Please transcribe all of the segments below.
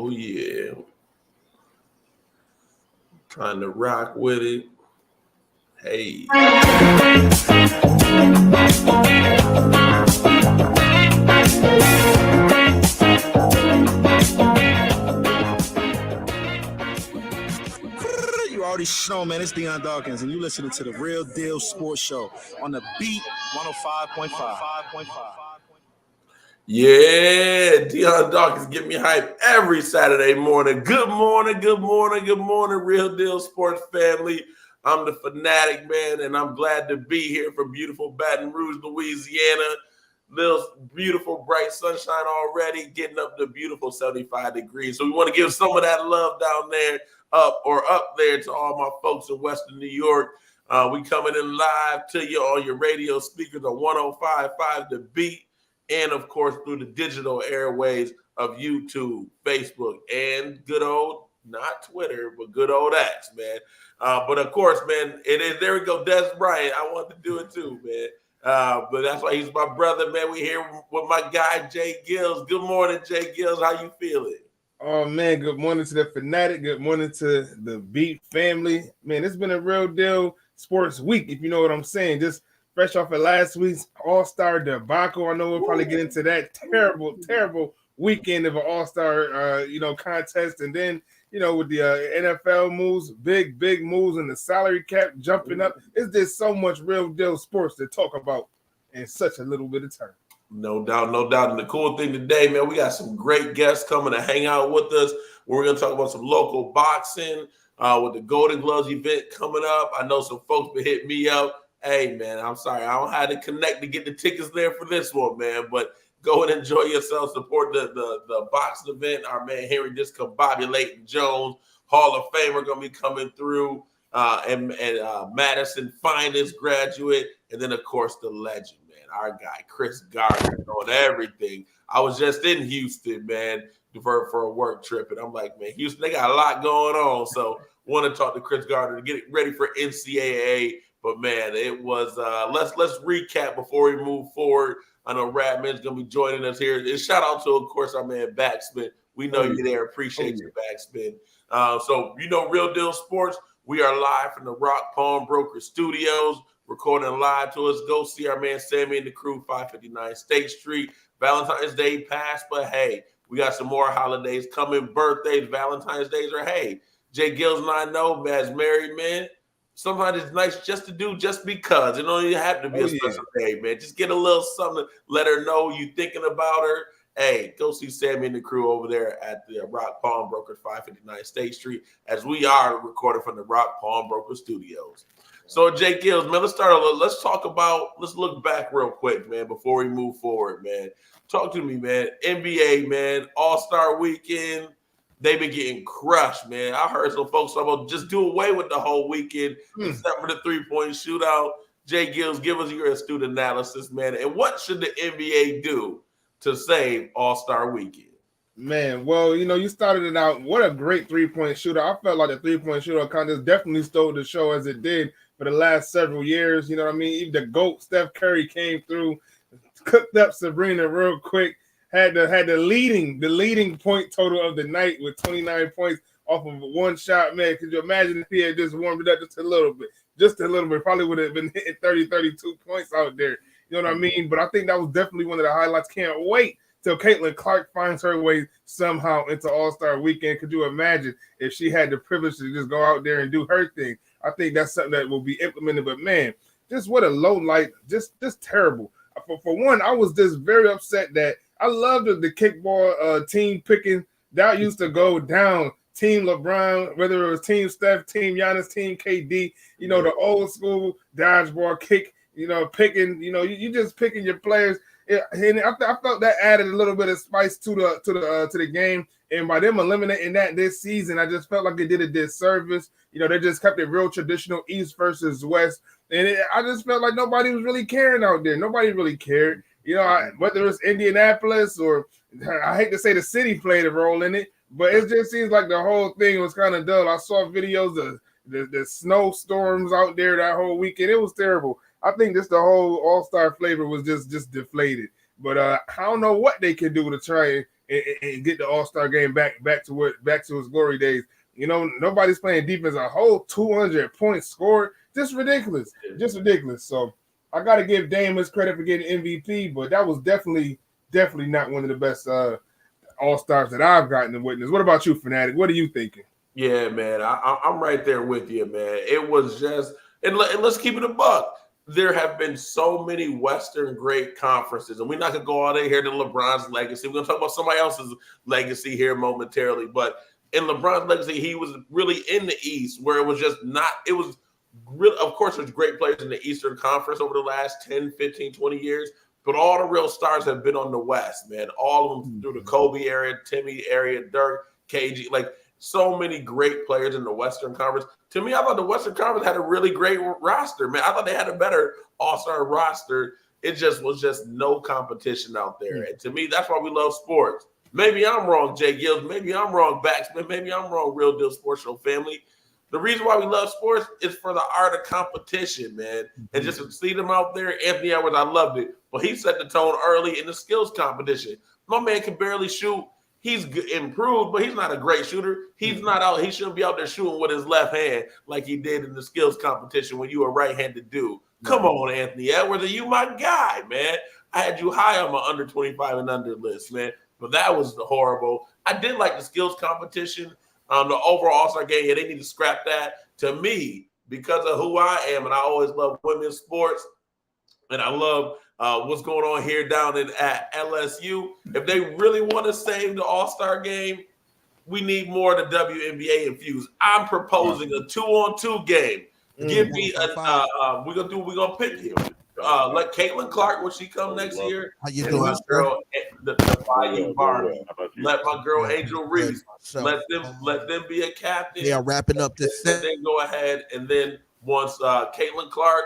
Oh, yeah. Trying to rock with it. Hey. You already know, man. It's Dion Dawkins, and you listening to the Real Deal Sports Show on the Beat 105.5. Yeah, Dion Dawkins get me hyped every Saturday morning. Good morning, Real Deal Sports family. I'm the Fanatic, man, and I'm glad to be here from beautiful Baton Rouge, Louisiana. Little beautiful bright sunshine already, getting up to beautiful 75 degrees. So we want to give some of that love down there, up there to all my folks in Western New York. We coming in live to you on your radio speakers on 105.5 The Beat, and of course through the digital airways of YouTube, Facebook, and good old, not Twitter, but good old X, man. But of course, man, it is, there we go, Des Bryant. I want to do it too, man. But that's why he's my brother, man. We here with my guy, J-GILLZ. Good morning, J-GILLZ. How you feeling? Oh, man, good morning to the Fanatic. Good morning to the Beat family. Man, it's been a real deal sports week, if you know what I'm saying. Just fresh off of last week's All-Star debacle. I know we'll probably get into that terrible weekend of an All-Star, contest. And then, with the NFL moves, big moves, and the salary cap jumping up. It's just so much real deal sports to talk about in such a little bit of time. No doubt. And the cool thing today, man, we got some great guests coming to hang out with us. We're going to talk about some local boxing with the Golden Gloves event coming up. I know some folks been hitting me up. Hey, man, I'm sorry. I don't have to connect to get the tickets there for this one, man. But go and enjoy yourself. Support the boxing event. Our man Henry Discombobulating Jones, Hall of Famer, going to be coming through. And Madison Finest graduate. And then, of course, the legend, man, our guy, Kris Gardner, on everything. I was just in Houston, man, for a work trip. And I'm like, man, Houston, they got a lot going on. So want to talk to Kris Gardner to get it ready for NCAA. But, man, it was let's recap before we move forward. I know Radman's going to be joining us here. And shout out to, of course, our man BacSpin. We know you're there. Appreciate you, BacSpin. So, Real Deal Sports. We are live from the Rock Palm Broker Studios, recording live to us. Go see our man Sammy and the crew, 559 State Street. Valentine's Day passed, but hey, we got some more holidays coming. Birthdays, Valentine's Days, or hey, J-GILLZ and I know as married men, sometimes it's nice just to do just because. It don't even have to be a special day, man. Just get a little something to let her know you thinking about her. Hey, go see Sammy and the crew over there at the Rock Palm Broker, 559 State Street, as we are recording from the Rock Palm Broker Studios. So, J-GILLZ, man, let's look back real quick, man, before we move forward, man. Talk to me, man. NBA, man, All-Star Weekend. They've been getting crushed, man. I heard some folks talk about just do away with the whole weekend, except for the three-point shootout. J-GILLZ, give us your astute analysis, man. And what should the NBA do to save All-Star Weekend? Man, well, you started it out. What a great three-point shooter. I felt like the three-point shooter contest definitely stole the show as it did for the last several years. You know what I mean? Even the GOAT, Steph Curry, came through, cooked up Sabrina real quick, had the leading point total of the night with 29 points off of one shot. Man, could you imagine if he had just warmed it up just a little bit? Probably would have been hitting 30, 32 points out there. You know what I mean? But I think that was definitely one of the highlights. Can't wait till Caitlin Clark finds her way somehow into All-Star Weekend. Could you imagine if she had the privilege to just go out there and do her thing? I think that's something that will be implemented. But, man, just what a low light. Just terrible. For one, I was just very upset that I loved the kickball team picking. That used to go down. Team LeBron, whether it was Team Steph, Team Giannis, Team KD, the old school dodgeball kick, picking, you just picking your players. And I felt that added a little bit of spice to the game. And by them eliminating that this season, I just felt like it did a disservice. They just kept it real traditional, East versus West. And I just felt like nobody was really caring out there. Nobody really cared. Whether it's Indianapolis or I hate to say the city played a role in it, but it just seems like the whole thing was kind of dull. I saw videos of the snowstorms out there that whole weekend. It was terrible. I think just the whole All-Star flavor was just deflated. But I don't know what they can do to try and get the All-Star game back to its glory days. You know, nobody's playing defense. A whole 200 points scored, just ridiculous. So I got to give Dame his credit for getting MVP, but that was definitely not one of the best All-Stars that I've gotten to witness. What about you, Fanatic? What are you thinking? Yeah, man, I'm right there with you, man. It was just, and let's keep it a buck. There have been so many Western great conferences, and we're not gonna go all day here to LeBron's legacy. We're gonna talk about somebody else's legacy here momentarily. But in LeBron's legacy, he was really in the East, where it was just not. It was real. Of course, there's great players in the Eastern Conference over the last 10, 15, 20 years. But all the real stars have been on the West, man. All of them through the Kobe area, Timmy area, Dirk, KG, like. So many great players in the Western Conference. To me, I thought the Western Conference had a really great roster, man. I thought they had a better all-star roster. It just was just no competition out there. And to me, that's why we love sports. Maybe I'm wrong, J-GILLZ. Maybe I'm wrong, BacSpin. Maybe I'm wrong, Real Deal Sports Show family. The reason why we love sports is for the art of competition, man. And just to see them out there, Anthony Edwards, I loved it. But he set the tone early in the skills competition. My man can barely shoot. He's improved, but he's not a great shooter. He's not out. He shouldn't be out there shooting with his left hand like he did in the skills competition when you were a right-handed dude. Come on, Anthony Edwards. Are you my guy, man? I had you high on my under 25 and under list, man. But that was horrible. I did like the skills competition. The overall All-Star game, yeah, they need to scrap that. To me, because of who I am, and I always love women's sports, and I love what's going on here down at LSU. If they really want to save the All-Star game, we need more of the WNBA infused. I'm proposing a 2-on-2 game. Give me we're gonna pick him. Let Caitlin Clark when she come next year. How you doing, girl, the Bayou Barney. Let my girl Angel Reese. Let them be a captain. Yeah, wrapping up this. And then go ahead and then once Caitlin Clark,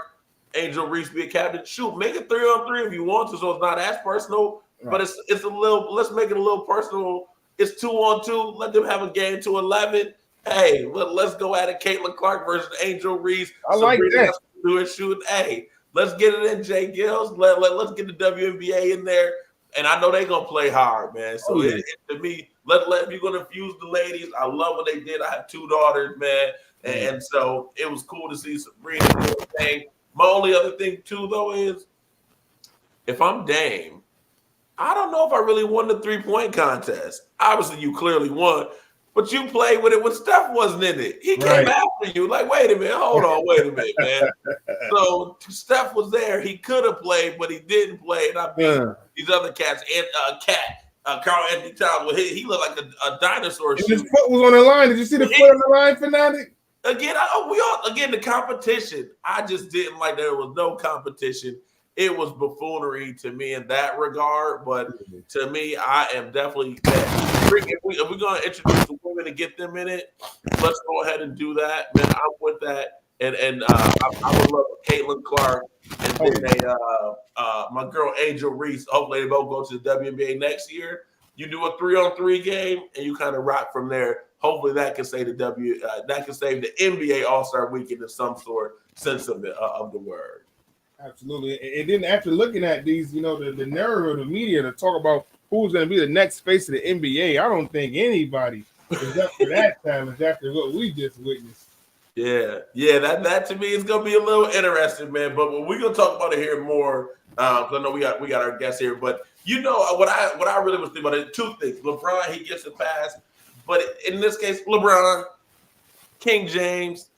Angel Reese be a captain. Shoot, make it 3-on-3 if you want to, so it's not as personal. Right. But it's a little. Let's make it a little personal. It's 2-on-2. Let them have a game to 11. Hey, let's go at it. Caitlin Clark versus Angel Reese. I like that. Do it, shoot. Hey, let's get it in, J-GILLZ. Let's get the WNBA in there. And I know they're gonna play hard, man. So to me, if you're gonna infuse the ladies, I love what they did. I have 2 daughters, man, and so it was cool to see Sabrina do the thing. My only other thing too, though, is if I'm Dame, I don't know if I really won the 3-point contest. Obviously, you clearly won, but you played with it when Steph wasn't in it. He came after you. Like, wait a minute, hold on, wait a minute, man. So Steph was there. He could have played, but he didn't play. And I beat these other cats. And Carl Anthony Towns. He looked like a dinosaur. And his foot was on the line. Did you see the foot on the line, Fanatic? Again, the competition. I just didn't like there was no competition. It was buffoonery to me in that regard. But to me, I am definitely. If we're going to introduce the women and get them in it, let's go ahead and do that, man. I'm with that, and I would love Caitlin Clark and then my girl Angel Reese. Hopefully, they both go to the WNBA next year. You do a 3-on-3 game, and you kind of rock from there. Hopefully, that can save the NBA All-Star Weekend in some sort sense of the word. Absolutely, and then after looking at these, the narrative of the media to talk about who's going to be the next face of the NBA, I don't think anybody is up for that challenge after what we just witnessed. Yeah, that to me is going to be a little interesting, man. But we're going to talk about it here more because I know we got our guests here. But what I really was thinking about it, 2 things. LeBron, he gets a pass, but in this case, LeBron, King James,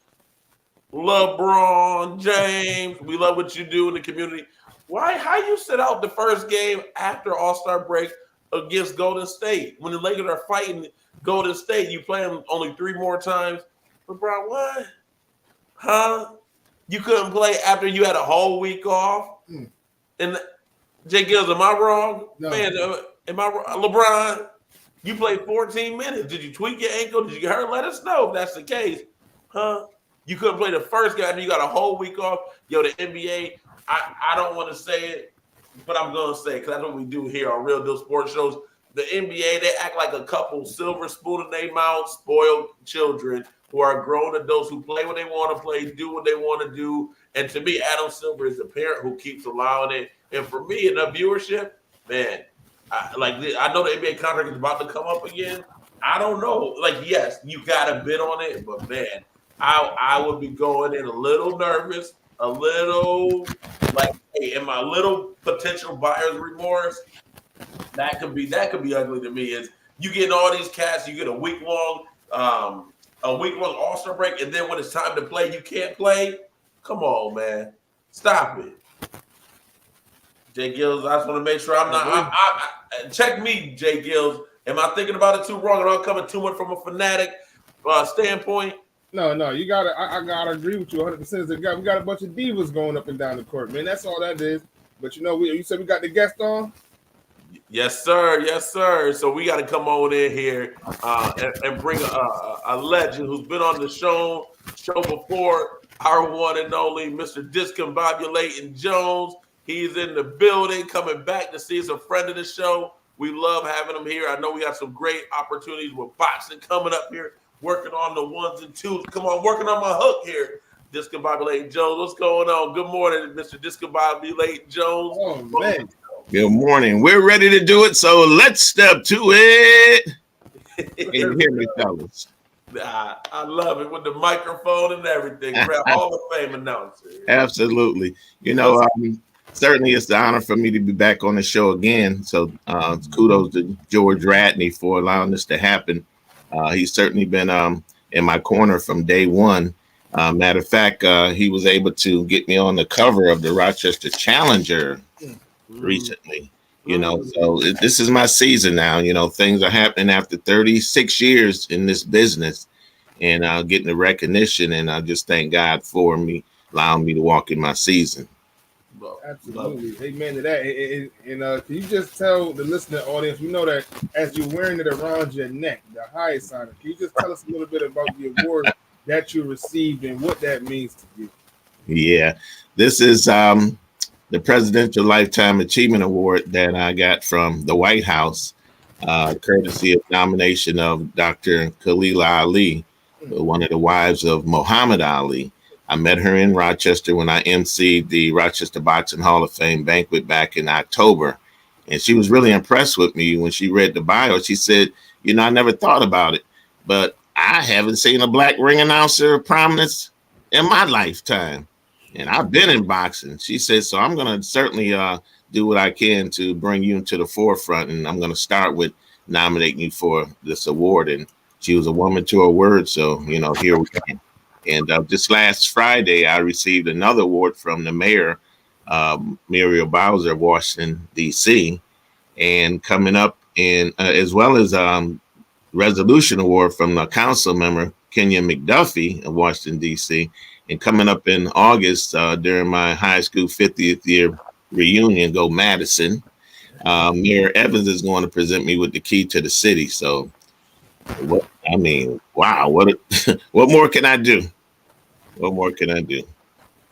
LeBron James, we love what you do in the community. How you sit out the first game after All-Star break against Golden State? When the Lakers are fighting Golden State, you play them only 3 more times. LeBron, what? Huh? You couldn't play after you had a whole week off? And J-GILLZ, am I wrong? No. Man, am I wrong? LeBron, you played 14 minutes. Did you tweak your ankle? Did you get hurt? Let us know if that's the case. Huh? You couldn't play the first game after you got a whole week off. Yo, the NBA, I don't want to say it, but I'm going to say it because that's what we do here on Real Deal Sports Shows. The NBA, they act like a couple silver spoon in their mouth, spoiled children who are grown adults who play what they want to play, do what they want to do. And to me, Adam Silver is the parent who keeps allowing it. And for me, in the viewership, man, I know the NBA contract is about to come up again. I don't know. Like, yes, you got to bid on it, but man, I would be going in a little nervous, a little like, hey, and my little potential buyer's remorse. That could be ugly to me. Is you getting all these cats, you get a week long All-Star break, and then when it's time to play, you can't play. Come on, man, stop it. J-GILLZ, I just want to make sure I'm not. Check me, J-GILLZ. Am I thinking about it too wrong? And I'm coming too much from a fanatic standpoint. No, you gotta. I gotta agree with you 100%. We got a bunch of divas going up and down the court, man. That's all that is. But you said we got the guest on. Yes, sir. Yes, sir. So we got to come on in here and bring a legend who's been on the show before. Our one and only Mr. Discombobulating Jones. He's in the building, coming back to see us, a friend of the show. We love having him here. I know we got some great opportunities with boxing coming up here, working on the ones and twos. Come on, working on my hook here. Discombobulating Jones. What's going on? Good morning, Mr. Discombobulating Jones. Oh, man. Good morning. We're ready to do it, so let's step to it. Can you hear me, fellas? I love it with the microphone and everything. Hall of Fame announcer. Absolutely. Certainly it's the honor for me to be back on the show again. So kudos to George Radney for allowing this to happen. He's certainly been in my corner from day one. Matter of fact, he was able to get me on the cover of the Rochester Challenger recently. So this is my season now. Things are happening after 36 years in this business and getting the recognition. And I just thank God for me allowing me to walk in my season. Absolutely. Amen to that. And can you just tell the listening audience, we know that as you're wearing it around your neck, the highest honor, can you just tell us a little bit about the award that you received and what that means to you? Yeah, this is the Presidential Lifetime Achievement Award that I got from the White House, courtesy of nomination of Dr. Khalila Ali, one of the wives of Muhammad Ali. I met her in Rochester when I emceed the Rochester Boxing Hall of Fame banquet back in October. And she was really impressed with me when she read the bio. She said, I never thought about it, but I haven't seen a black ring announcer of prominence in my lifetime. And I've been in boxing. She said, so I'm going to certainly do what I can to bring you into the forefront. And I'm going to start with nominating you for this award. And she was a woman to her word. So, here we go. And just last Friday, I received another award from the mayor, Muriel Bowser of Washington, D.C. And coming up in, as well as resolution award from the council member, Kenya McDuffie of Washington, D.C. And coming up in August during my high school 50th year reunion, Go Madison, Mayor Evans is going to present me with the key to the city. So, wow, what more can I do? What more can I do?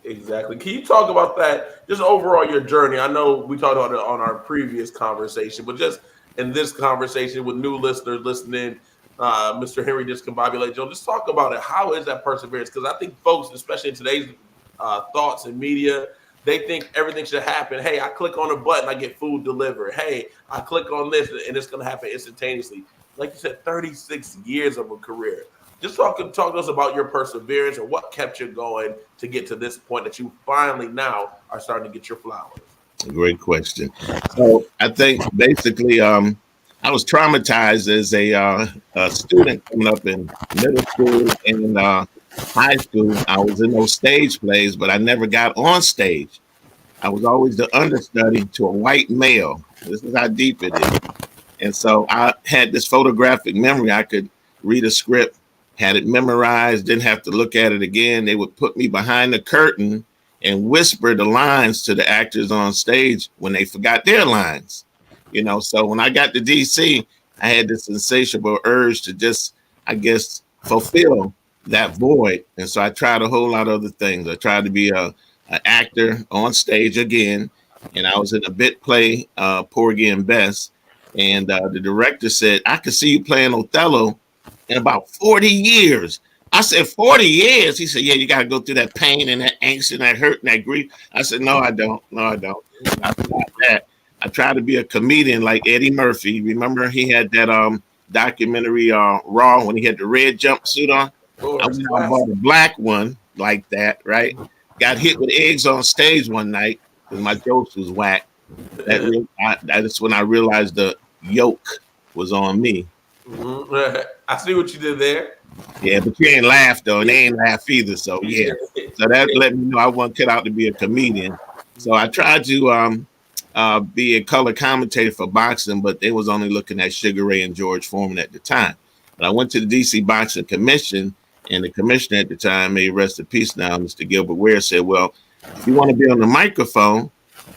Exactly. Can you talk about that, just overall your journey? I know we talked about it on our previous conversation, but just in this conversation with new listeners listening, Mr. Henry Discombobulating Jones, just talk about it. How is that perseverance? Because I think folks, especially in today's thoughts and media, they think everything should happen. Hey, I click on a button, I get food delivered. Hey, I click on this, and it's going to happen instantaneously. Like you said, 36 years of a career. Just talk to us about your perseverance and what kept you going to get to this point that you finally now are starting to get your flowers. Great question. So I think basically I was traumatized as a student coming up in middle school and high school. I was in those stage plays, but I never got on stage. I was always the understudy to a white male. This is how deep it is. And so I had this photographic memory. I could read a script, had it memorized, didn't have to look at it again. They would put me behind the curtain and whisper the lines to the actors on stage when they forgot their lines. So when I got to DC, I had this insatiable urge to just, I guess, fulfill that void. And so I tried a whole lot of other things. I tried to be an actor on stage again. And I was in a bit play, Porgy and Bess. And the director said, I could see you playing Othello in about 40 years. I said, 40 years? He said, yeah, you got to go through that pain and that angst and that hurt and that grief. I said, no, I don't. I I tried to be a comedian like Eddie Murphy. Remember he had that documentary Raw when he had the red jumpsuit on? I went out and bought a black one like that, right? Got hit with eggs on stage one night because my jokes was whack. That's when I realized the yoke was on me. Mm-hmm. I see what you did there. Yeah, but you ain't laugh though, and they ain't laugh either. So yeah, so that let me know I wasn't cut out to be a comedian. So I tried to be a color commentator for boxing, but they was only looking at Sugar Ray and George Foreman at the time. But I went to the DC Boxing Commission, and the commissioner at the time, may rest in peace now, Mr. Gilbert Ware, said, "Well, if you want to be on the microphone,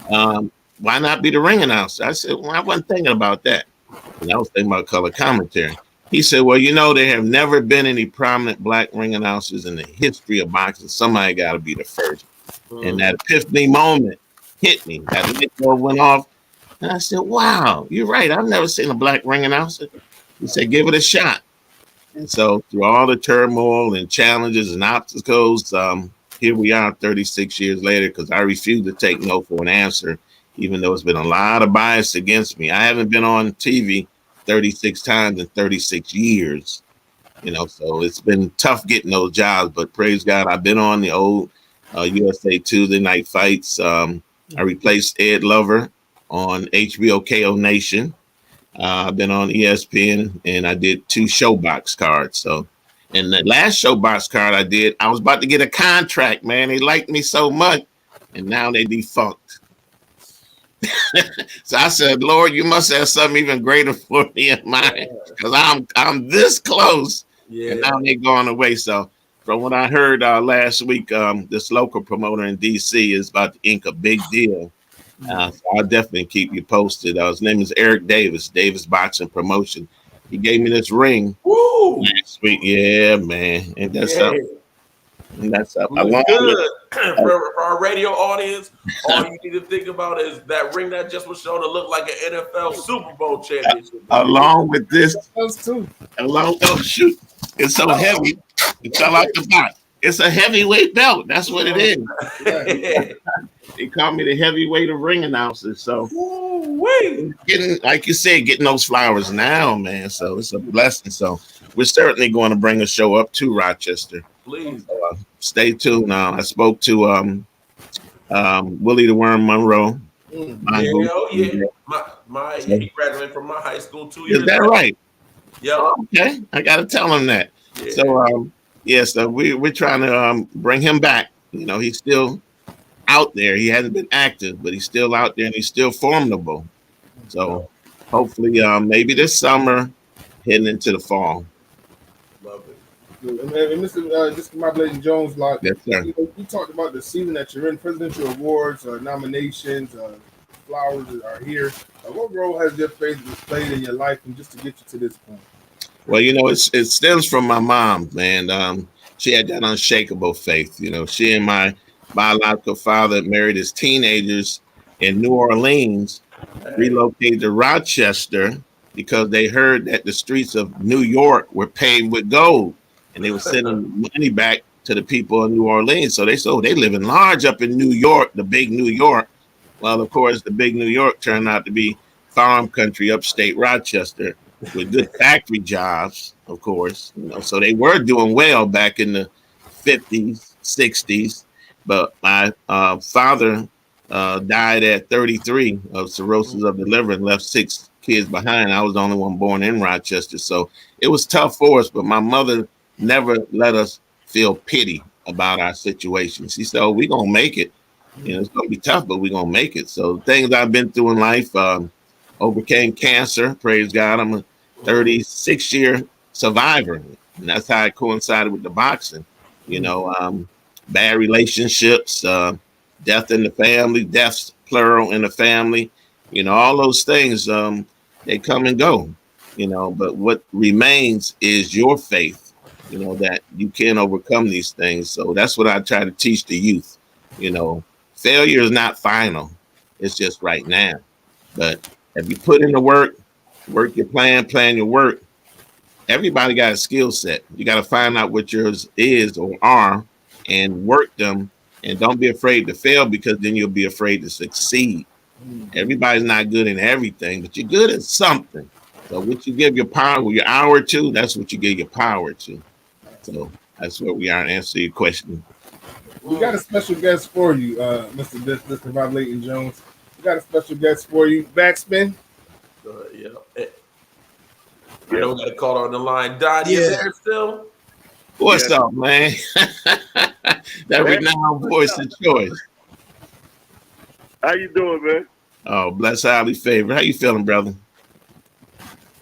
why not be the ring announcer?" I said, "Well, I wasn't thinking about that." And I was thinking about color commentary. He said, "Well, you know, there have never been any prominent black ring announcers in the history of boxing. Somebody got to be the first." And that epiphany moment hit me. That light bulb went off. And I said, "Wow, you're right. I've never seen a black ring announcer." He said, "Give it a shot." And so through all the turmoil and challenges and obstacles, here we are 36 years later, because I refuse to take no for an answer, even though it's been a lot of bias against me. I haven't been on TV 36 times in 36 years, you know, so it's been tough getting those jobs, but praise God, I've been on the old USA Tuesday night fights. I replaced Ed Lover on HBO KO Nation. I've been on ESPN, and I did 2 showbox cards. So, and the last showbox card I did, I was about to get a contract, man. They liked me so much, and now they defunct. So I said, "Lord, you must have something even greater for me in mind, because I'm this close." Yeah. And now they're going away. So from what I heard last week, this local promoter in DC is about to ink a big deal. So I'll definitely keep you posted. His name is Eric Davis, Davis Boxing Promotion. He gave me this ring last week. Yeah, man. And that's up. And that's up. Good. For our radio audience, all you need to think about is that ring that just was shown to look like an NFL Super Bowl championship. Along with this, shoot, it's so heavy. It fell out the box. It's a heavyweight belt. That's what it is. They call me the heavyweight of ring announcers. So, getting, like you said, getting those flowers now, man. So it's a blessing. So we're certainly going to bring a show up to Rochester. Please. So, stay tuned. I spoke to Willie the Worm Monroe. He graduated from my high school 2 years ago. Is that right? Yeah. Okay, I got to tell him that. Yeah. So, so we're trying to bring him back. You know, he's still out there. He hasn't been active, but he's still out there and he's still formidable. So hopefully, maybe this summer, heading into the fall. Love it. And Mr. Discombobulating Jones, like, yes, sir. You talked about the season that you're in, presidential awards, nominations, flowers are here. What role has your faith played in your life, and just to get you to this point? Well, you know, it stems from my mom, man. She had that unshakable faith. You know, she and my biological father married as teenagers in New Orleans, relocated to Rochester because they heard that the streets of New York were paved with gold, and they were sending money back to the people in New Orleans. So they said, they living large up in New York, the big New York. Well, of course, the big New York turned out to be farm country, upstate Rochester, with good factory jobs, of course. You know, so they were doing well back in the 50s, 60s. But my father died at 33 of cirrhosis of the liver and left 6 kids behind. I was the only one born in Rochester. So it was tough for us, but my mother never let us feel pity about our situation. She said, we're going to make it. You know, it's going to be tough, but we're going to make it. So things I've been through in life, overcame cancer. Praise God. I'm a 36-year survivor. And that's how it coincided with the boxing. You know, bad relationships, death in the family, deaths plural in the family. You know, all those things, they come and go. You know, but what remains is your faith, you know, that you can overcome these things. So that's what I try to teach the youth. You know, failure is not final. It's just right now. But if you put in the work your plan your work, everybody got a skill set. You got to find out what yours is or are and work them. And don't be afraid to fail, because then you'll be afraid to succeed. Everybody's not good in everything, but you're good at something. So what you give your power, your hour to, that's what you give your power to. So that's where we are to answer your question. We got a special guest for you, Mr. Discombobulating Jones. We got a special guest for you. BacSpin. Yeah. I know we got a caller on the line. Don, you there still? What's up, man? That renowned voice of choice. How you doing, man? Oh, bless highly favored. How you feeling, brother?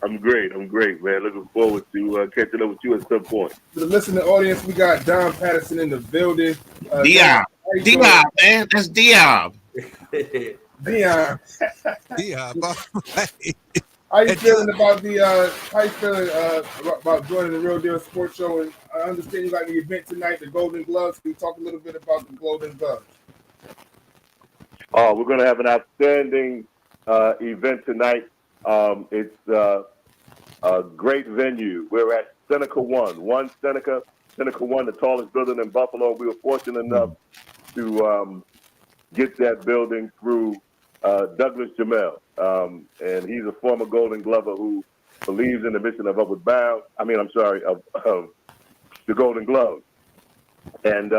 I'm great, man. Looking forward to catching up with you at some point. To the listening audience, we got Don Patterson in the building. Dion, man. That's Dion. Dion. Dion. How you feeling about about joining the Real Deal Sports Show? And I understand you got the event tonight, the Golden Gloves. Can you talk a little bit about the Golden Gloves? We're going to have an outstanding event tonight. It's a great venue. We're at Seneca One Seneca One, the tallest building in Buffalo. We were fortunate enough to get that building through Douglas Jamel, and he's a former Golden Glover who believes in the mission of Upward Bound. of the Golden Glove, and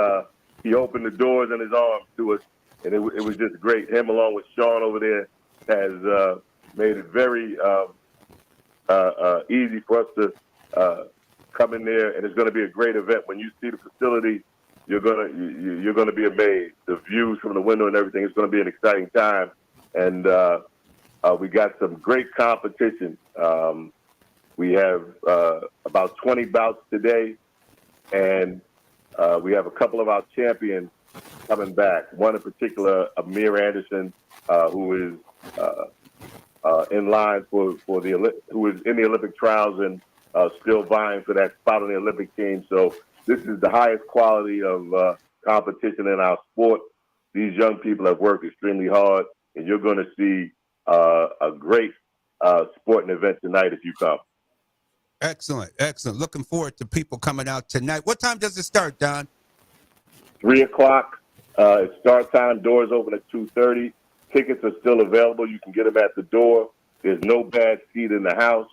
he opened the doors and his arms to us, and it was just great. Him along with Sean over there has made it very easy for us to come in there, and it's going to be a great event. When you see the facility, you're gonna be amazed. The views from the window and everything. It's going to be an exciting time, and we got some great competition. We have about 20 bouts today, and we have a couple of our champions coming back. One in particular, Amir Anderson, who is in line who is in the Olympic trials and still vying for that spot on the Olympic team. So this is the highest quality of competition in our sport. These young people have worked extremely hard, and you're going to see a great sporting event tonight if you come. Excellent. Looking forward to people coming out tonight. What time does it start, Don? 3:00. It's start time. Doors open at 2:30. Tickets are still available. You can get them at the door. There's no bad seat in the house.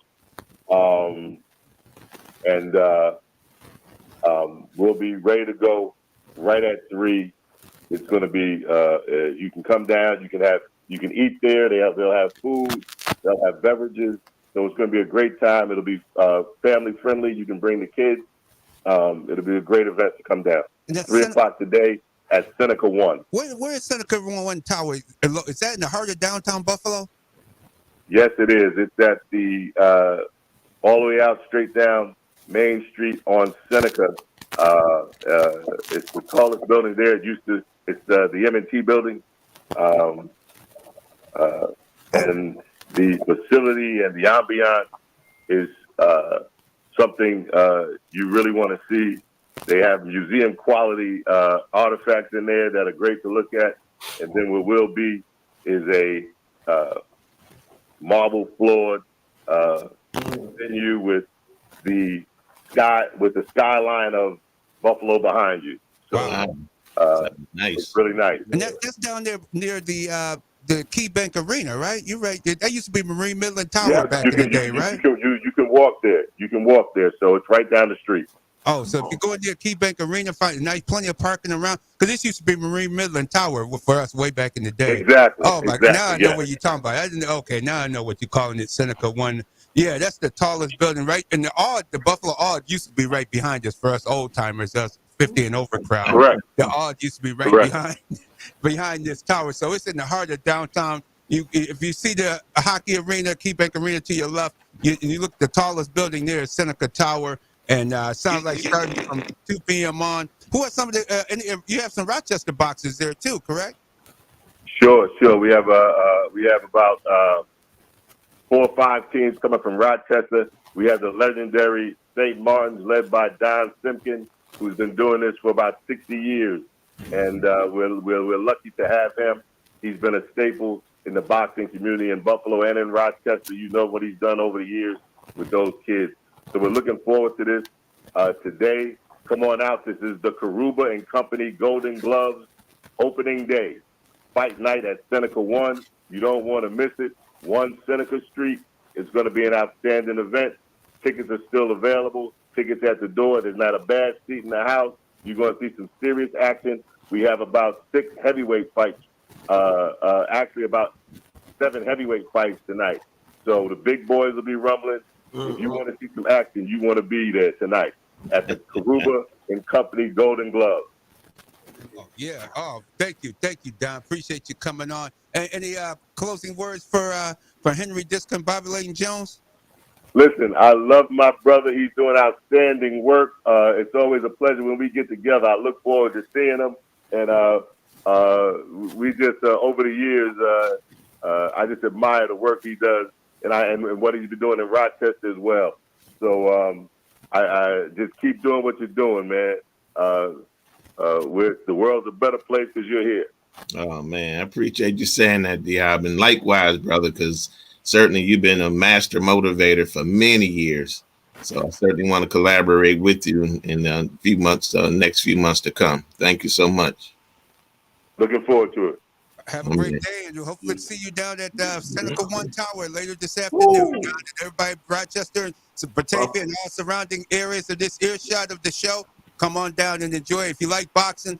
We'll be ready to go right at 3. It's going to be, you can come down, you can eat there. They'll have food, they'll have beverages. So it's going to be a great time. It'll be family friendly. You can bring the kids. It'll be a great event to come down. 3:00 today at Seneca One. Where is Seneca One Tower? Is that in the heart of downtown Buffalo? Yes, it is. It's at the all the way out straight down Main Street on Seneca. It's the tallest building there. It's the M&T building, and the facility and the ambiance is something you really want to see. They have museum quality artifacts in there that are great to look at, and then what will be is a marble floored venue with the skyline of Buffalo behind you. So nice. It's really nice. And that's down there near the Key Bank Arena, right? You're right. That used to be Marine Midland Tower back in the day, right? You can walk there. You can walk there. So it's right down the street. Oh, so if you go into Key Bank Arena, find nice, plenty of parking around. Because this used to be Marine Midland Tower for us way back in the day. Exactly. Oh, my exactly, God. Now I know what you're talking about. I didn't. Okay, now I know what you're calling it, Seneca One. Yeah, that's the tallest building, right? And the Buffalo Odd used to be right behind us for us old timers, us 50 and over crowd. Correct. The Odd used to be right behind this tower. So it's in the heart of downtown. If you see the hockey arena, Key Bank Arena to your left, you look at the tallest building there is Seneca Tower. And sounds like starting from 2 p.m. on. Who are some of the? You have some Rochester boxes there too, correct? Sure. We have about 4 or 5 teams coming from Rochester. We have the legendary St. Martin's, led by Don Simpkin, who's been doing this for about 60 years, and we're lucky to have him. He's been a staple in the boxing community in Buffalo and in Rochester. You know what he's done over the years with those kids. So we're looking forward to this today. Come on out. This is the Karuba and Company Golden Gloves opening day. Fight night at Seneca One. You don't want to miss it. 1 Seneca Street. It's going to be an outstanding event. Tickets are still available. Tickets at the door. There's not a bad seat in the house. You're going to see some serious action. We have about 6 heavyweight fights. Actually, about 7 heavyweight fights tonight. So the big boys will be rumbling. If you want to see some action, you want to be there tonight at the Karuba and Company Golden Glove. Oh, yeah. Oh, thank you, Don. Appreciate you coming on. Any closing words for Henry Discombobulating Jones? Listen, I love my brother. He's doing outstanding work. It's always a pleasure when we get together. I look forward to seeing him. And we just, over the years, I just admire the work he does and what he's been doing in Rochester as well. So I just keep doing what you're doing, man. The world's a better place because you're here. Oh, man, I appreciate you saying that, Diab. And likewise, brother, because certainly you've been a master motivator for many years. So I certainly want to collaborate with you in the few months, next few months to come. Thank you so much. Looking forward to it. Have a great day, and hopefully see you down at Seneca 1 Tower later this afternoon. Down at everybody in Rochester, Batavia, and all surrounding areas of this earshot of the show. Come on down and enjoy it. If you like boxing,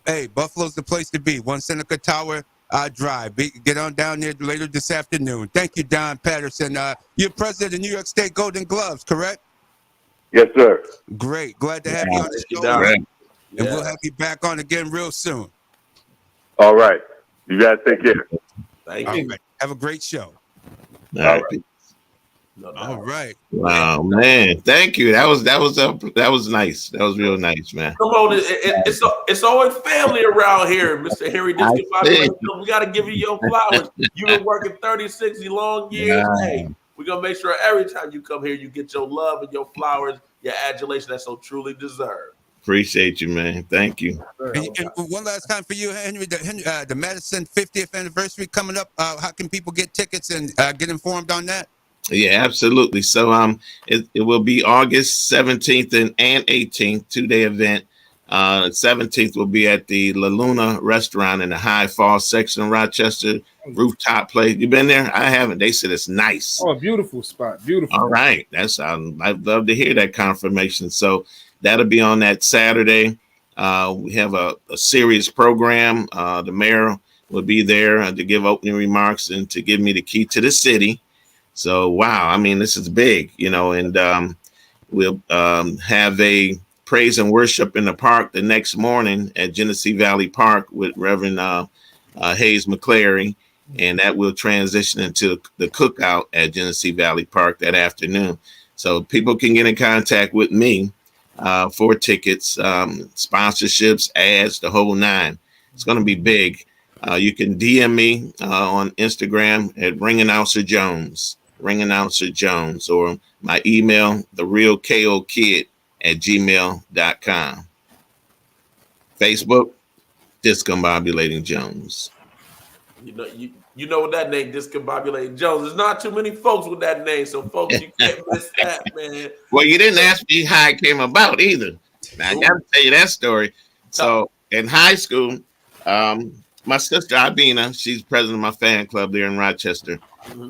hey, Buffalo's the place to be. 1 Seneca Tower Drive. Get on down there later this afternoon. Thank you, Don Patterson. You're president of New York State Golden Gloves, correct? Yes, sir. Great. Glad to have you on the show. Right. And we'll have you back on again real soon. All right. You guys take care. Thank you. Right. Have a great show. All right. All right. Wow, man. Thank you. That was nice. That was real nice, man. Come on, it's always family around here, Mr. Henry Discombobulating. We got to give you your flowers. You've been working 30, 60 long years. Yeah. Hey, we're going to make sure every time you come here, you get your love and your flowers, your adulation that's so truly deserved. Appreciate you, man. Thank you. And one last time for you, Henry, the Madison 50th anniversary coming up. How can people get tickets and get informed on that? Yeah, absolutely. So it will be August 17th and 18th, 2-day event. 17th will be at the La Luna restaurant in the High Falls section of Rochester, rooftop place. You been there? I haven't. They said it's nice. Oh, beautiful spot. Beautiful. All right. I'd love to hear that confirmation. So that'll be on that Saturday. We have a serious program. The mayor will be there to give opening remarks and to give me the key to the city. So, wow, I mean, this is big, and we'll have a praise and worship in the park the next morning at Genesee Valley Park with Reverend Hayes McClary, and that will transition into the cookout at Genesee Valley Park that afternoon. So people can get in contact with me for tickets, sponsorships, ads, the whole nine. It's going to be big. You can DM me on Instagram at Ring Announcer Jones, or my email, therealkokid@gmail.com. Facebook, Discombobulating Jones. You know what that name, Discombobulating Jones. There's not too many folks with that name, so folks, you can't miss that, man. Well, you didn't ask me how it came about either. Now I gotta tell you that story. So in high school, my sister Abina, she's president of my fan club there in Rochester.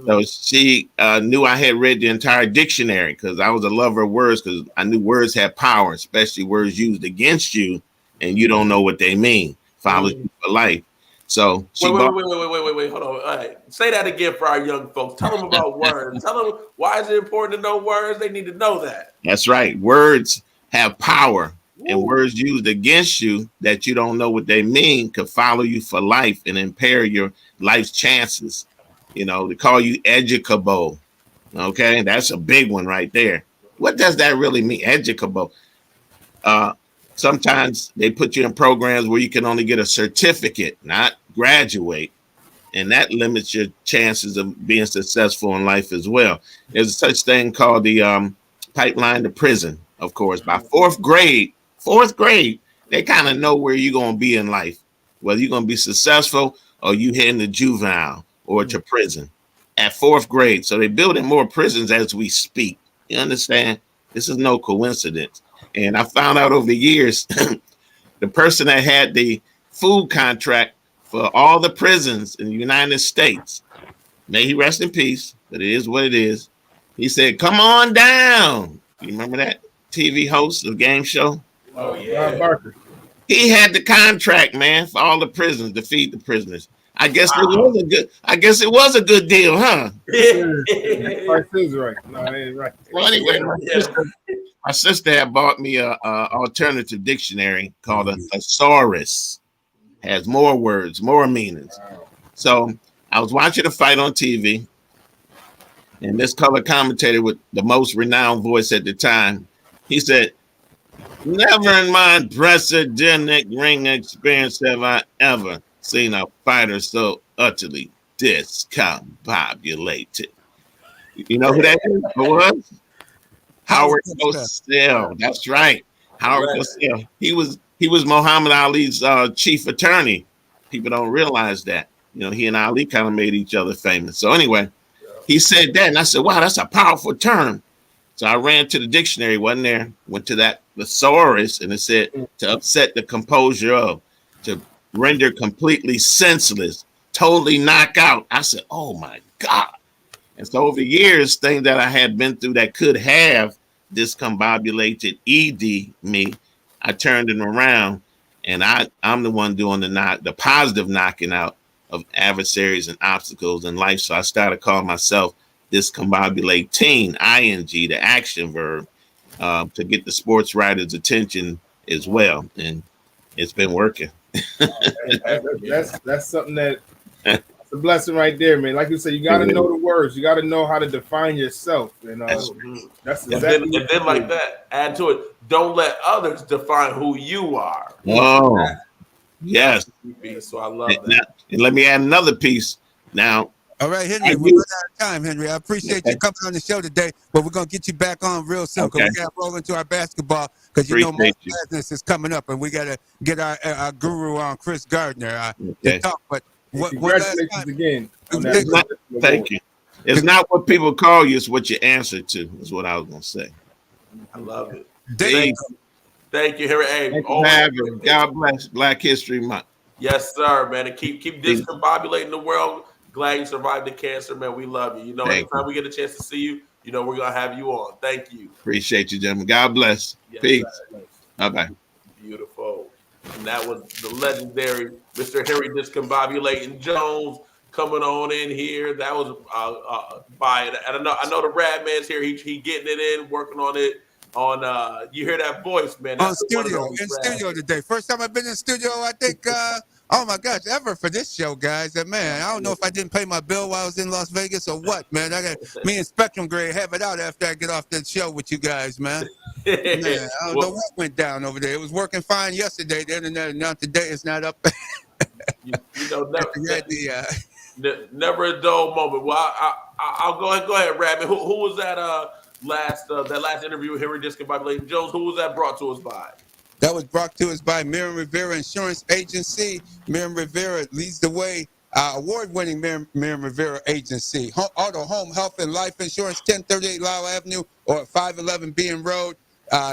So she knew I had read the entire dictionary because I was a lover of words, because I knew words had power, especially words used against you and you don't know what they mean. Follows you for life. So wait, hold on. All right. Say that again for our young folks. Tell them about words. Tell them why is it important to know words. They need to know that. That's right. Words have power. And words used against you that you don't know what they mean could follow you for life and impair your life's chances. They call you educable. Okay, that's a big one right there. What does that really mean, educable? Sometimes they put you in programs where you can only get a certificate, not graduate. And that limits your chances of being successful in life as well. There's such thing called the pipeline to prison, of course. By fourth grade, they kind of know where you're going to be in life, whether you're going to be successful or you heading to juvenile or to prison at fourth grade. So they're building more prisons as we speak. You understand? This is no coincidence. And I found out over the years, the person that had the food contract for all the prisons in the United States. May he rest in peace, but it is what it is. He said, "Come on down." You remember that TV host of the game show? Oh yeah. Bob Barker. He had the contract, man, for all the prisoners to feed the prisoners. I guess it was a good deal, huh? Price is right. No, it ain't right. Well, anyway, my sister had bought me a alternative dictionary called a thesaurus. Has more words, more meanings. So I was watching a fight on TV, and this color commentator with the most renowned voice at the time, he said, "Never in my presidential ring experience have I ever seen a fighter so utterly discombobulated." You know who that is? Who was? Howard Cosell. That's right. Howard Cosell. He was Muhammad Ali's chief attorney. People don't realize that. You know, he and Ali kind of made each other famous. So anyway, he said that, and I said, "Wow, that's a powerful term." So I ran to the dictionary, wasn't there? Went to that thesaurus, and it said to upset the composure of, to render completely senseless, totally knock out. I said, "Oh my God." And so over the years, things that I had been through that could have discombobulated me, I turned it around, and I'm the one doing the positive knocking out of adversaries and obstacles in life. So I started calling myself discombobulating, ing, the action verb, to get the sports writers' attention as well, and it's been working. That's something that's a blessing right there, man. Like you said, you got to know the words. You got to know how to define yourself, and that's exactly. And then like that, add to it. Don't let others define who you are. Oh, yes. So I love that. And let me add another piece now. All right, Henry, we're running out of time, Henry. I appreciate you coming on the show today, but we're going to get you back on real soon because we got to roll into our basketball because you know March Madness is coming up, and we got to get our guru on, Kris Gardner, to talk. But congratulations again. Thank you. It's not what people call you, it's what you answer to, is what I was going to say. I love it. Thank you, Harry. Hey, God bless Black History Month. Yes, sir, man. And keep discombobulating the world. Glad you survived the cancer, man. We love you. You know, anytime we get a chance to see you, you know, we're going to have you on. Thank you. Appreciate you, gentlemen. God bless. Yes, peace. Bye-bye. Beautiful. And that was the legendary Mr. Harry Discombobulating Jones coming on in here. That was by, and I know the Rad Man's here. He getting it in, working on it. You hear that voice, man? On studio today. First time I've been in studio, I think. Oh my gosh, ever for this show, guys. And man, I don't know if I didn't pay my bill while I was in Las Vegas or what, man. I got me and Spectrum Gray have it out after I get off that show with you guys, man. Man, I don't know what went down over there. It was working fine yesterday. The internet, now today it's not up. you know, never a dull moment. Well, I'll go ahead, Radman. Who was that last interview with Henry Discombobulating Jones? Who was that brought to us by? That was brought to us by Miriam Rivera Insurance Agency. Miriam Rivera leads the way. Award-winning Miriam Rivera Agency. Auto, home, health, and life insurance, 1038 Lyle Avenue or 511 Bean Road.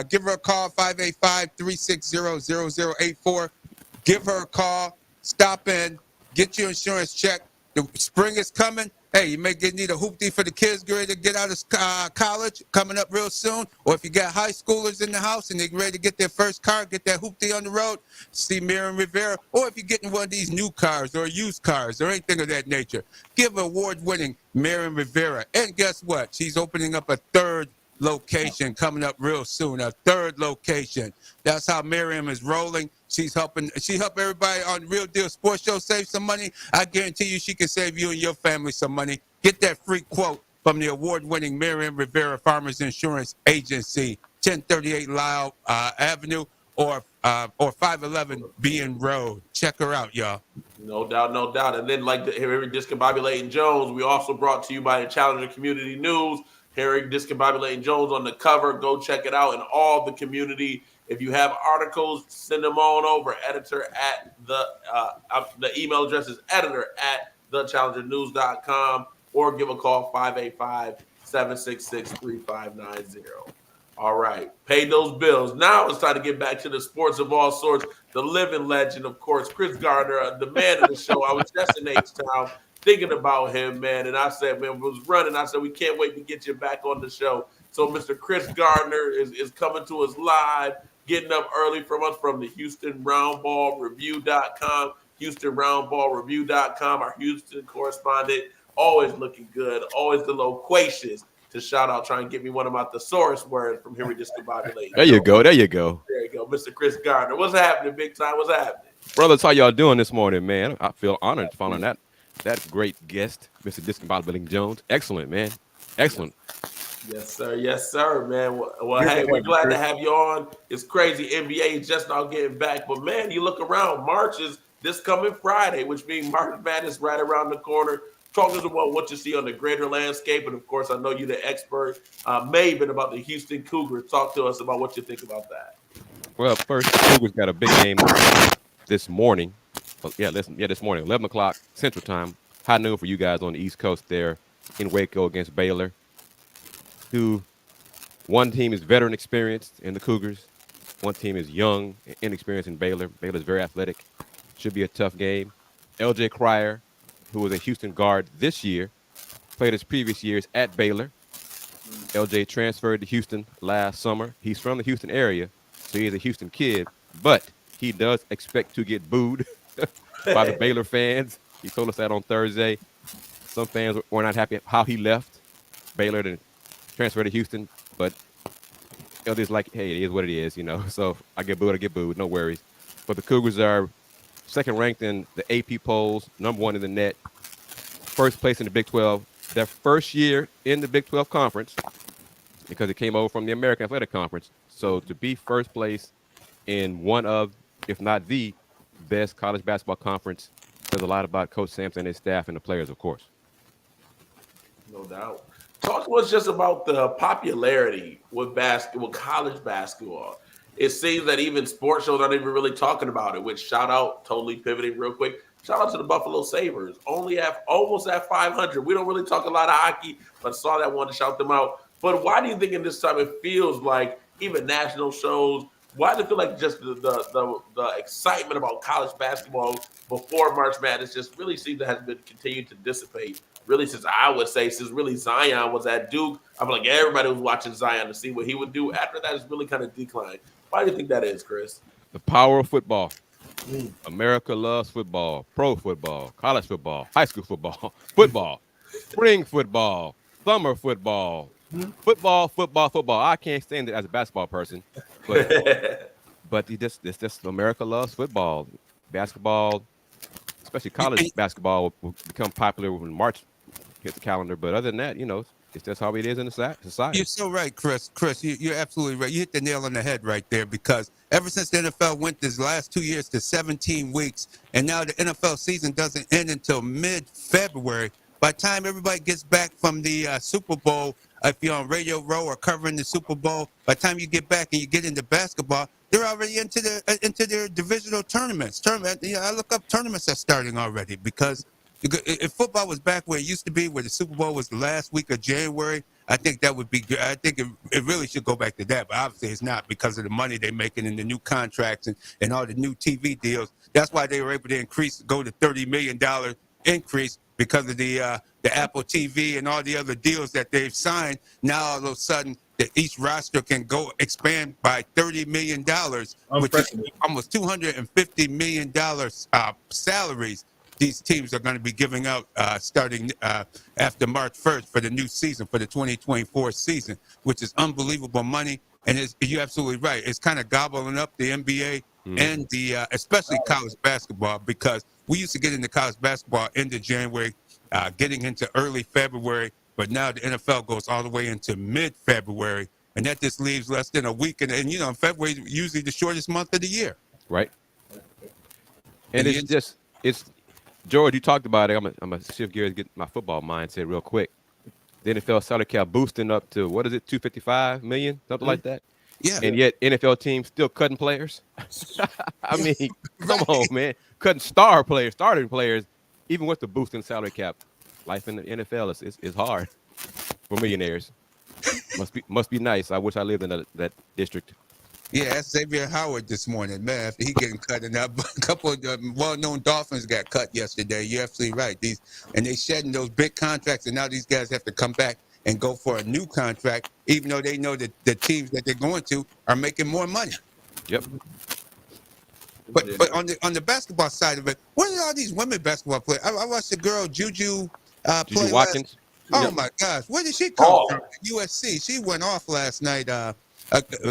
Give her a call, 585-360-0084. Give her a call. Stop in. Get your insurance checked. The spring is coming. Hey, you may need a hoopty for the kids ready to get out of college coming up real soon. Or if you got high schoolers in the house and they're ready to get their first car, get that hoopty on the road, see Miriam Rivera. Or if you're getting one of these new cars or used cars or anything of that nature, give award-winning Miriam Rivera. And guess what? She's opening up a third location coming up real soon, a third location. That's how Miriam is rolling. She helped everybody on Real Deal Sports Show save some money. I guarantee you she can save you and your family some money. Get that free quote from the award-winning Miriam Rivera Farmers Insurance Agency, 1038 Lyle Avenue or 511 Bean Road. Check her out, y'all. No doubt. And then like the Harry Discombobulating Jones, we also brought to you by the Challenger Community News. Harry Discombobulating Jones on the cover. Go check it out in all the community. If you have articles, send them on over. Editor at the email address is editor@thechallengernews.com or give a call 585-766-3590. All right, paid those bills. Now it's time to get back to the sports of all sorts. The living legend, of course, Kris Gardner, the man of the show. I was just in H-Town thinking about him, man, and I said, man, was running. I said, we can't wait to get you back on the show. So Mr. Kris Gardner is coming to us live, getting up early from us from the HoustonRoundBallReview.com, HoustonRoundBallReview.com, our Houston correspondent, always looking good, always the loquacious. To shout out, try and get me one of my thesaurus words from here we Discombobulating. There you go. There you go. There you go, Mr. Kris Gardner. What's happening, big time? What's happening? Brothers, how y'all doing this morning, man? I feel honored following that great guest, Mr. Discombobulating Jones. Excellent, man. Excellent. Yes, sir. Yes, sir, man. Well, hey, we're glad to have you on. It's crazy. NBA is just now getting back. But, man, you look around. March is this coming Friday, which means March Madness right around the corner. Talk to us about what you see on the greater landscape. And, of course, I know you're the expert, Maven, about the Houston Cougars. Talk to us about what you think about that. Well, first, the Cougars got a big game this morning. This morning, 11 o'clock Central Time. High noon for you guys on the East Coast there in Waco against Baylor. One team is veteran experienced in the Cougars. One team is young and inexperienced in Baylor. Baylor's very athletic. Should be a tough game. L.J. Cryer, who was a Houston guard this year, played his previous years at Baylor. L.J. transferred to Houston last summer. He's from the Houston area, so he's a Houston kid, but he does expect to get booed by the Baylor fans. He told us that on Thursday. Some fans were not happy how he left Baylor to transfer to Houston, but LJ's like, hey, it is what it is, So I get booed, no worries. But the Cougars are second ranked in the AP polls, number one in the net, first place in the Big 12. Their first year in the Big 12 conference, because it came over from the American Athletic Conference. So to be first place in one of, if not the best college basketball conference, says a lot about Coach Sampson and his staff and the players, of course. No doubt. Talk to us just about the popularity with college basketball. It seems that even sports shows aren't even really talking about it, which shout out, totally pivoting real quick. Shout out to the Buffalo Sabres, almost at 500. We don't really talk a lot of hockey, but I saw that one to shout them out. But why do you think in this time it feels like even national shows, why does it feel like just the excitement about college basketball before March Madness just really seems to have been continued to dissipate? Really, since really Zion was at Duke, I feel like everybody was watching Zion to see what he would do. After that, it's really kind of declined. Why do you think that is, Kris? The power of football. America loves football, pro football, college football, high school football, spring football, summer football, football. I can't stand it as a basketball person, but it's just America loves football. Basketball, especially college basketball, will become popular when March hits the calendar. But other than that, it's just how it is in the society. You're so right, Kris. You're absolutely right. You hit the nail on the head right there, because ever since the NFL went this last 2 years to 17 weeks, and now the NFL season doesn't end until mid-February, by the time everybody gets back from the Super Bowl, if you're on Radio Row or covering the Super Bowl, by the time you get back and you get into basketball, they're already into their divisional tournaments. I look up tournaments that's starting already, because if football was back where it used to be, where the Super Bowl was the last week of January, I think that would be good. I think it really should go back to that, but obviously it's not, because of the money they're making and the new contracts and all the new TV deals. That's why they were able to go to $30 million increase, because of the Apple TV and all the other deals that they've signed. Now all of a sudden, each roster can expand by $30 million, which is almost $250 million salaries these teams are going to be giving out starting after March 1st for the new season, for the 2024 season, which is unbelievable money. And you're absolutely right. It's kind of gobbling up the NBA and especially college basketball, because we used to get into college basketball end of January, getting into early February, but now the NFL goes all the way into mid-February, and that just leaves less than a week. And February is usually the shortest month of the year. Right. And it's George, you talked about it. I'm going to shift gears, get my football mindset real quick. The NFL salary cap boosting up to, what is it, $255 million, something like that? Yeah. And yet NFL teams still cutting players. I mean, come on, man. Cutting starting players, even with the boost in salary cap. Life in the NFL is hard for millionaires. Must be nice. I wish I lived in that district. Yeah, that's Xavier Howard this morning, man. After he getting cut, and a couple of well-known Dolphins got cut yesterday. You're absolutely right. And they shedding those big contracts, and now these guys have to come back and go for a new contract, even though they know that the teams that they're going to are making more money. Yep. But on the basketball side of it, what are all these women basketball players? I watched the girl Juju play. Juju Watkins. Oh my gosh, where did she come from? USC. She went off last night.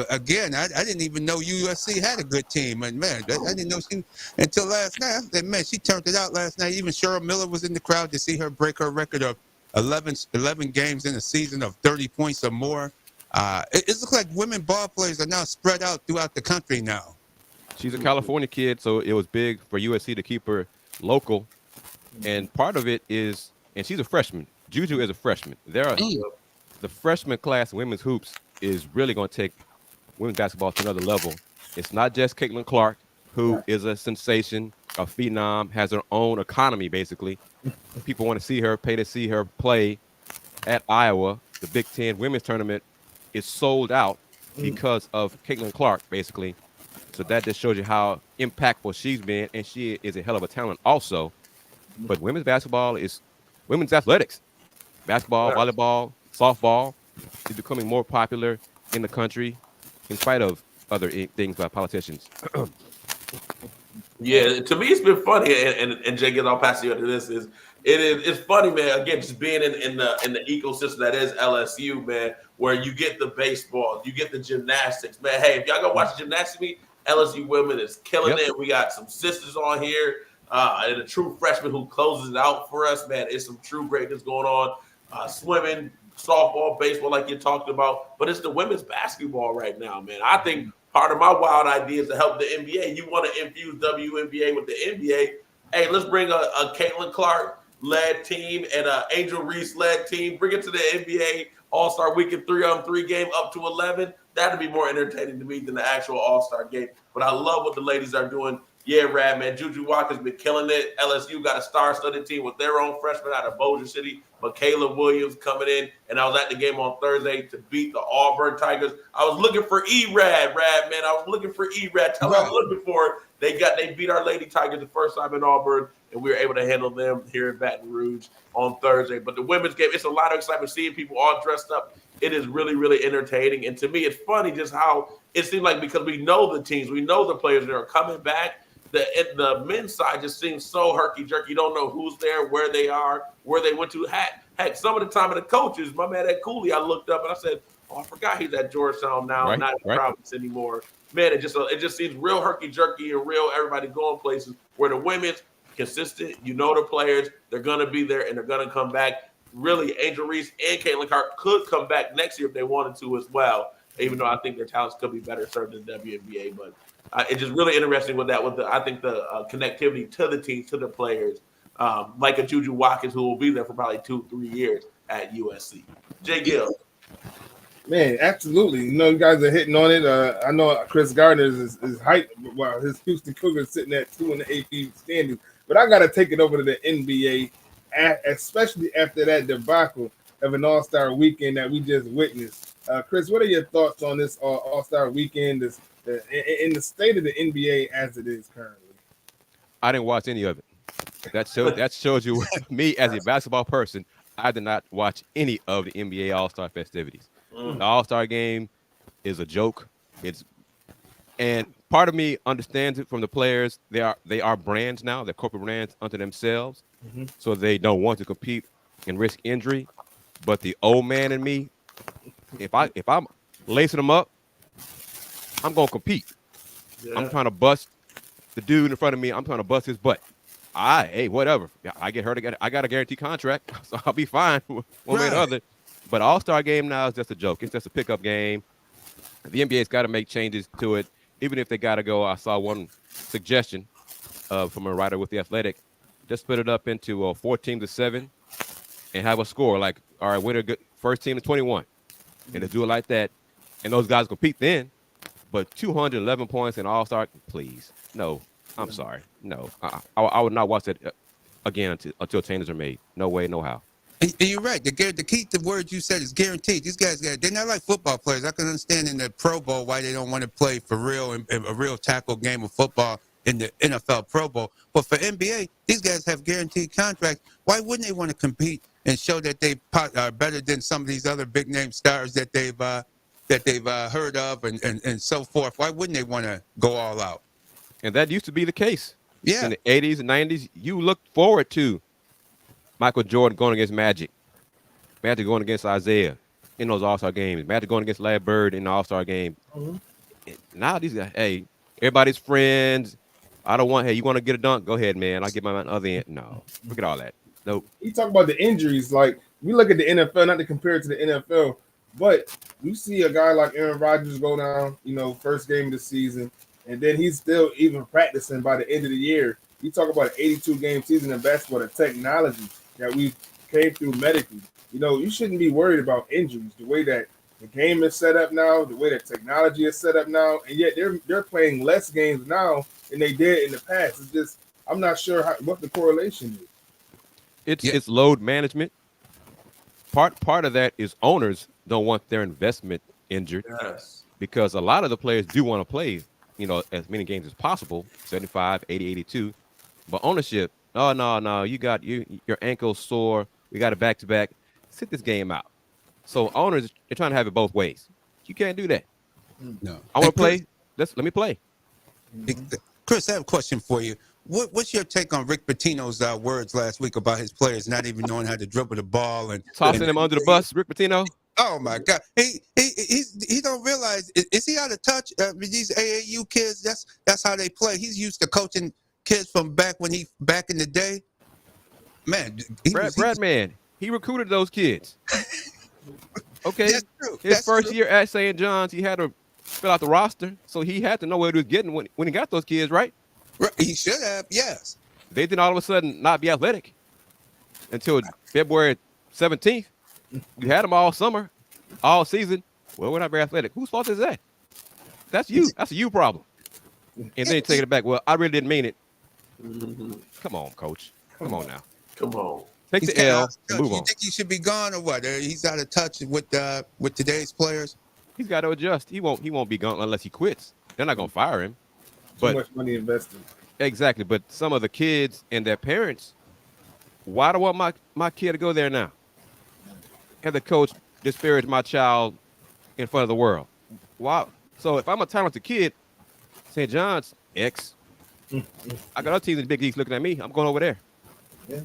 Again, I didn't even know USC had a good team, and man, I didn't know she until last night. I said, man, she turned it out last night. Even Cheryl Miller was in the crowd to see her break her record of 11 games in a season of 30 points or more. It looks like women ball players are now spread out throughout the country now. She's a California kid, so it was big for USC to keep her local. And part of it is, and she's a freshman. Juju is a freshman. The freshman class in women's hoops is really going to take women's basketball to another level. It's not just Caitlin Clark, who is a sensation, a phenom, has her own economy, basically. People want to see her, pay to see her play at Iowa. The Big Ten women's tournament is sold out because of Caitlin Clark, basically. So that just shows you how impactful she's been, and she is a hell of a talent also. But women's basketball is women's athletics. Basketball, volleyball, softball is becoming more popular in the country in spite of other things by politicians. Yeah, to me, it's been funny, and J-GILLZ, I'll pass you to this. It's funny, man. Again, just being in the ecosystem that is LSU, man, where you get the baseball, you get the gymnastics, man. Hey, if y'all go watch gymnastics meet, LSU women is killing it. We got some sisters on here, and a true freshman who closes it out for us, man. It's some true greatness going on. Swimming, softball, baseball, like you talked about, but it's the women's basketball right now, man. I think part of my wild idea is to help the NBA. You want to infuse WNBA with the NBA. Hey, let's bring a Caitlin Clark-led team and an Angel Reese-led team. Bring it to the NBA All-Star Weekend 3-on-3 game up to 11. That'd be more entertaining to me than the actual All-Star game. But I love what the ladies are doing. Yeah, Rad, man. Juju Watkins been killing it. LSU got a star-studded team with their own freshman out of Bossier City. Michaela Williams coming in. And I was at the game on Thursday to beat the Auburn Tigers. I was looking for E-Rad, man. I was looking for E-Rad. Tell me I was looking for. They beat our Lady Tigers the first time in Auburn, and we were able to handle them here in Baton Rouge on Thursday. But the women's game, it's a lot of excitement seeing people all dressed up. It is really, really entertaining. And to me, it's funny just how it seems like because we know the teams, we know the players that are coming back, the men's side just seems so herky-jerky. You don't know who's there, where they are, where they went to. Heck, some of the time of the coaches, my man Ed Cooley, I looked up and I said, oh, I forgot he's at Georgetown now, not in Providence anymore. Man, it just seems real herky-jerky and real everybody going places where the women's consistent. You know the players, they're going to be there and they're going to come back. Really, Angel Reese and Caitlin Clark could come back next year if they wanted to as well, even though I think their talents could be better served in the WNBA. But it's just really interesting with that. I think the connectivity to the team, to the players, like a Juju Watkins who will be there for probably 2-3 years at USC. J-GILLZ. Man, absolutely. You know, you guys are hitting on it. I know Kris Gardner is hyped while his Houston Cougars sitting at 2 in the AP standings. But I got to take it over to the NBA, especially after that debacle of an All-Star weekend that we just witnessed. Kris, what are your thoughts on this All-Star weekend in the state of the NBA as it is currently? I didn't watch any of it. That shows you me as a basketball person. I did not watch any of the NBA All-Star festivities. The All-Star game is a joke. And part of me understands it from the players. They are brands now. They're corporate brands unto themselves. So they don't want to compete and risk injury. But the old man in me, if I'm lacing them up, I'm gonna compete. Yeah. I'm trying to bust the dude in front of me. I'm trying to bust his butt. Hey, whatever. I get hurt. I got a guaranteed contract, so I'll be fine one way or the other. But All-Star game now is just a joke. It's just a pickup game. The NBA's got to make changes to it, even if they got to go. I saw one suggestion from a writer with The Athletic. Just split it up into 4 teams to 7 and have a score. Like, all right, winner, first team to 21. And to do it like that. And those guys compete then. But 211 points in All-Star, please. No, I'm sorry. No, I would not watch that again until changes are made. No way, no how. And you're right. The key to words you said is guaranteed. These guys, they're not like football players. I can understand in the Pro Bowl why they don't want to play for real in a real tackle game of football in the NFL Pro Bowl. But for NBA, these guys have guaranteed contracts. Why wouldn't they want to compete and show that they are better than some of these other big name stars that they've heard of and so forth? Why wouldn't they want to go all out? And that used to be the case. Yeah. In the 80s and 90s, you looked forward to Michael Jordan going against Magic going against Isaiah in those All-Star games, Magic going against Larry Bird in the All-Star game. Now these guys, hey, everybody's friends. I don't want, hey, you want to get a dunk? Go ahead, man. I'll get my other end. No, look at all that. Nope. You talk about the injuries. Like, we look at the NFL, not to compare it to the NFL, but you see a guy like Aaron Rodgers go down, first game of the season, and then he's still even practicing by the end of the year. You talk about an 82-game season in basketball, the technology that we came through medically. You shouldn't be worried about injuries. The way that the game is set up now, the way that technology is set up now, and yet they're playing less games now than they did in the past. It's just, I'm not sure what the correlation is. It's load management. Part of that is owners don't want their investment injured. Yes. Because a lot of the players do want to play, as many games as possible, 75, 80, 82. But ownership, oh, no, you got your ankle sore. We got a back-to-back. Sit this game out. So owners, they're trying to have it both ways. You can't do that. No. I want to play. Let me play. Kris, I have a question for you. What's your take on Rick Pitino's words last week about his players not even knowing how to dribble the ball and tossing him under the bus, Rick Pitino? Oh my God, he don't realize, is he out of touch? These AAU kids, that's how they play. He's used to coaching kids from back in the day. Man, Brad, he recruited those kids. Okay, that's true. His first year at St. John's, he had to fill out the roster, so he had to know what he was getting when he got those kids, right? He should have, yes. They didn't all of a sudden not be athletic until February 17th. You had them all summer, all season. Well, we're not very athletic. Whose fault is that? That's you. That's a you problem. And then you take it back. Well, I really didn't mean it. Come on, coach. Come on now. Come on. Take the L and move on. You think he should be gone or what? He's out of touch with today's players? He's got to adjust. He won't be gone unless he quits. They're not going to fire him. Too much money invested. Exactly. But some of the kids and their parents, why do I want my kid to go there now? Have the coach disparage my child in front of the world? Wow. So if I'm a talented kid, St. John's, X, I got other teams in the big leagues looking at me. I'm going over there. Yeah.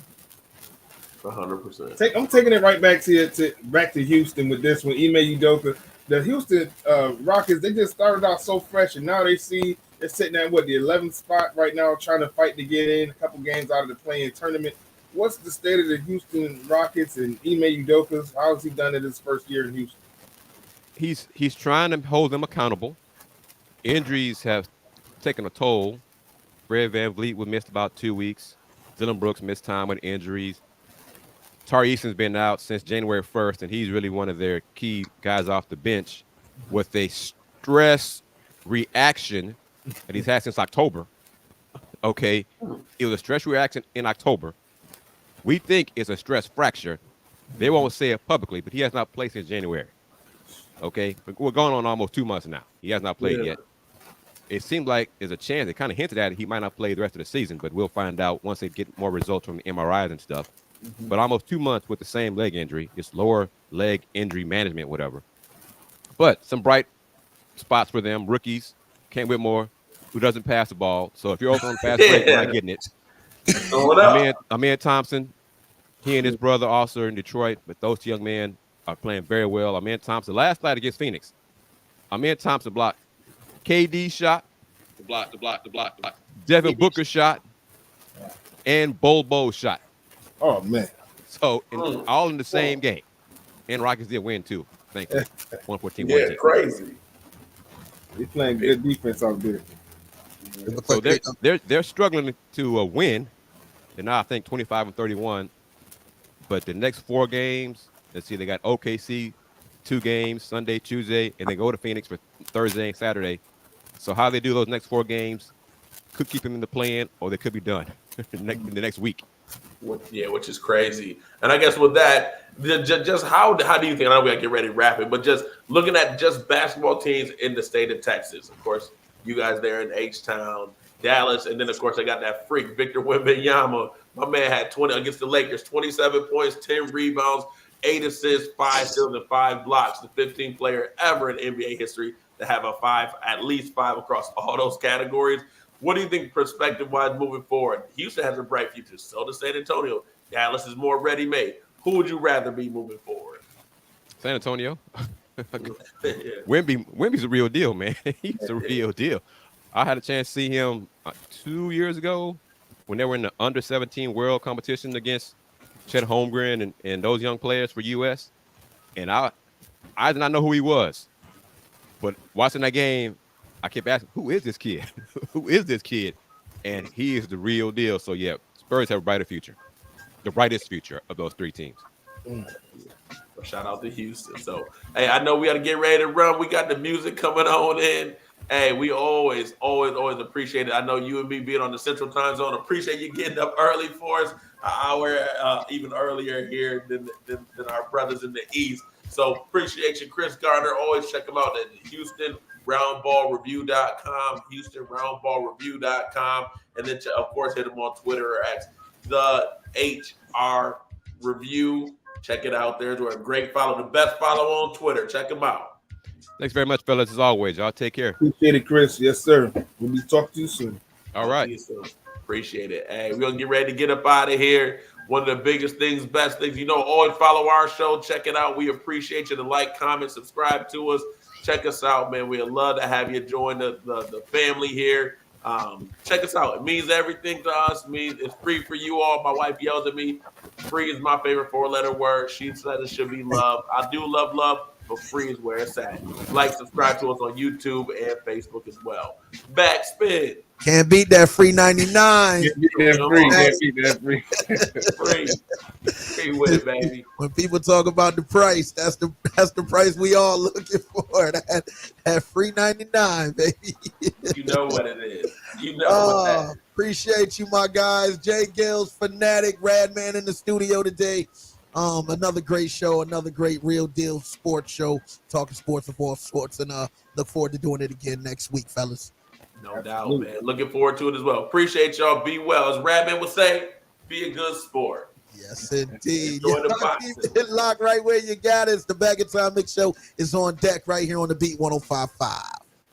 100%. I'm taking it right back to Houston with this one. Ime Udoka. The Houston Rockets, they just started out so fresh, and now they're sitting at the 11th spot right now, trying to fight to get in a couple games out of the play-in tournament. What's the state of the Houston Rockets and Ime Udoka? How has he done it his first year in Houston? He's trying to hold them accountable. Injuries have taken a toll. Fred VanVleet was missed about 2 weeks. Dylan Brooks missed time with injuries. Tari Easton's been out since January 1st, and he's really one of their key guys off the bench with a stress reaction that he's had since October. Okay, it was a stress reaction in October. We think it's a stress fracture. They won't say it publicly, but he has not played since January. Okay, we're going on almost 2 months now. He has not played yet. It seemed like there's a chance. They kind of hinted at it. He might not play the rest of the season, but we'll find out once they get more results from the MRIs and stuff. But almost 2 months with the same leg injury. It's lower leg injury management, whatever. But some bright spots for them. Rookies, Kent Whitmore, who doesn't pass the ball. So if you're open on fast break, you're not getting it. Amir Thompson, he and his brother also in Detroit, but those two young men are playing very well. Amir Thompson, last night against Phoenix, Amir Thompson blocked KD shot, the block. Devin Booker shot, and Bol shot. Oh, man. So all in the same game. And Rockets did win, too. Thank you. 114. Yeah, crazy. He's playing good defense out there. So they're struggling to win. They're now, I think, 25-31. But the next 4 games, let's see, they got OKC, 2 games, Sunday, Tuesday, and they go to Phoenix for Thursday and Saturday. So how they do those next 4 games could keep them in the play-in, or they could be done in the next week. Which is crazy. And I guess with that, just how do you think? I know we gotta get ready to wrap it, but just looking at just basketball teams in the state of Texas, of course, you guys there in H-Town, Dallas, and then of course I got that freak Victor Wembanyama. My man had 20 against the Lakers, 27 points, 10 rebounds, 8 assists, 5 steals, and 5 blocks. The 15th player ever in NBA history to have at least five across all those categories. What do you think perspective-wise moving forward? Houston has a bright future. So does San Antonio. Dallas is more ready-made. Who would you rather be moving forward? San Antonio. Wemby's a real deal, man. He's a real deal. I had a chance to see him 2 years ago when they were in the under-17 world competition against Chet Holmgren and those young players for U.S. And I did not know who he was. But watching that game, I kept asking, who is this kid? Who is this kid? And he is the real deal. So, yeah, Spurs have a brighter future. The brightest future of those three teams. Shout out to Houston. So, hey, I know we got to get ready to run. We got the music coming on in. Hey, we always appreciate it. I know you and me being on the Central Time Zone. Appreciate you getting up early for us, an hour even earlier here than our brothers in the East. So appreciate you, Kris Gardner. Always check them out at HoustonRoundBallReview.com, HoustonRoundBallReview.com, and then of course hit them on Twitter or at the HR Review. Check it out. There's a great follow, the best follow on Twitter. Check them out. Thanks very much, fellas. As always, y'all take care. Appreciate it, Chris. Yes, sir. We'll be talking to you soon. All right. Appreciate it. Hey, we're going to get ready to get up out of here. One of the biggest things, best things, always follow our show. Check it out. We appreciate you to like, comment, subscribe to us. Check us out, man. We'd love to have you join the family here. Check us out. It means everything to us. It's free for you all. My wife yells at me. Free is my favorite 4-letter word. She said it should be love. I do love, but free is where it's at. Like, subscribe to us on YouTube and Facebook as well. BacSpin. Can't beat that free 99. Can't beat that free. Free with it, baby. When people talk about the price, that's the price we all looking for. That free 99, baby. You know what it is. You know what that is. Appreciate you, my guys. J-GILLZ, Fanatic, Radman in the studio today. Another great show, another great real deal sports show, talking sports and all sorts, and look forward to doing it again next week, fellas. No doubt, man. Looking forward to it as well. Appreciate y'all. Be well. As Radman would say, be a good sport. Yes, indeed. Enjoy the boxing. Keep it locked right where you got it. It's the Bag of Time Mix Show is on deck right here on the Beat 105.5.